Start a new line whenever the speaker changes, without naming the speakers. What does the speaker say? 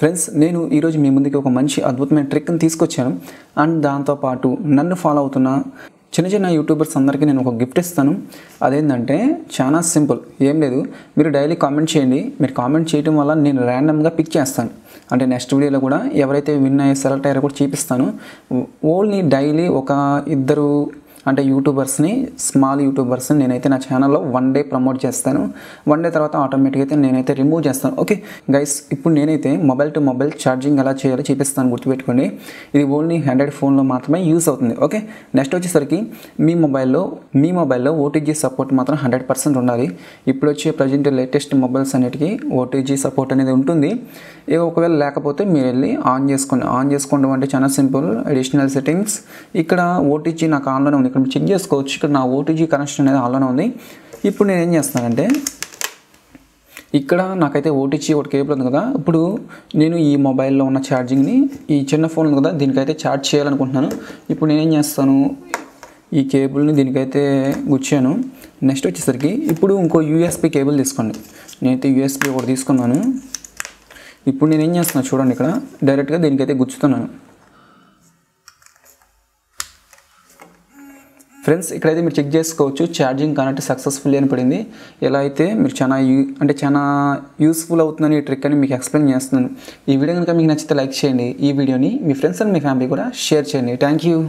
Friends, నేను ఈరోజు మీ ముందుకి ఒక మంచి అద్భుతమైన ట్రిక్ని తీసుకొచ్చాను. అండ్ దాంతోపాటు నన్ను ఫాలో అవుతున్న చిన్న చిన్న యూట్యూబర్స్ అందరికీ నేను ఒక గిఫ్ట్ ఇస్తాను. అదేంటంటే చాలా సింపుల్, ఏం లేదు. మీరు డైలీ కామెంట్ చేయండి. మీరు కామెంట్ చేయడం వల్ల నేను ర్యాండమ్గా పిక్ చేస్తాను. అంటే నెక్స్ట్ వీడియోలో కూడా ఎవరైతే విన్ అయ్యి సెలెక్ట్ అయ్యారో కూడా చూపిస్తాను. ఓన్లీ డైలీ ఒక ఇద్దరు అంటే యూట్యూబర్స్ని, స్మాల్ యూట్యూబర్స్ని నేనైతే నా ఛానల్లో 1 డే ప్రమోట్ చేస్తాను. 1 డే తర్వాత ఆటోమేటిక్గా అయితే నేనైతే రిమూవ్ చేస్తాను. ఓకే గైస్, ఇప్పుడు నేనైతే మొబైల్ టు మొబైల్ ఛార్జింగ్ ఎలా చేయాలో చూపిస్తాను, గుర్తుపెట్టుకోండి. ఇది ఓన్లీ ఆండ్రాయిడ్ ఫోన్లో మాత్రమే యూస్ అవుతుంది. ఓకే, నెక్స్ట్ వచ్చేసరికి మీ మొబైల్లో ఓటీజీ సపోర్ట్ మాత్రం 100% ఉండాలి. ఇప్పుడు వచ్చే ప్రజెంట్ లేటెస్ట్ మొబైల్స్ అన్నిటికీ ఓటీజీ సపోర్ట్ అనేది ఉంటుంది. ఒకవేళ లేకపోతే మీరు వెళ్ళి ఆన్ చేసుకోండి అంటే చాలా సింపుల్. అడిషనల్ సెట్టింగ్స్, ఇక్కడ ఓటీజీ నాకు ఆన్లోనే ఉంది. ఇక్కడ చెక్ చేసుకోవచ్చు. ఇక్కడ నా ఓటీజీ కనెక్షన్ అనేది ఆన్లోనే ఉంది. ఇప్పుడు నేను ఏం చేస్తానంటే, ఇక్కడ నాకైతే ఓటీజీ ఒకటి కేబుల్ ఉంది కదా. ఇప్పుడు నేను ఈ మొబైల్లో ఉన్న ఛార్జింగ్ని ఈ చిన్న ఫోన్ ఉంది కదా, దీనికైతే ఛార్జ్ చేయాలనుకుంటున్నాను. ఇప్పుడు నేనేం చేస్తాను, ఈ కేబుల్ని దీనికైతే గుచ్చాను. నెక్స్ట్ వచ్చేసరికి ఇప్పుడు ఇంకో యూఎస్బీ కేబుల్ తీసుకోండి. నేనైతే యూఎస్బీ ఒకటి తీసుకున్నాను. ఇప్పుడు నేనేం చేస్తున్నాను చూడండి, ఇక్కడ డైరెక్ట్గా దీనికైతే గుచ్చుతున్నాను. ఫ్రెండ్స్, ఇక్కడైతే మీరు చెక్ చేసుకోవచ్చు, ఛార్జింగ్ కనెక్ట్ సక్సెస్ఫుల్లీ అని పడింది. ఎలా అయితే మీరు చాలా యూస్ఫుల్ అవుతుందని ఈ ట్రిక్ అని మీకు ఎక్స్ప్లెయిన్ చేస్తున్నాను. ఈ వీడియో కనుక మీకు నచ్చితే లైక్ చేయండి. ఈ వీడియోని మీ ఫ్రెండ్స్ అండ్ మీ ఫ్యామిలీ కూడా షేర్ చేయండి. Thank you.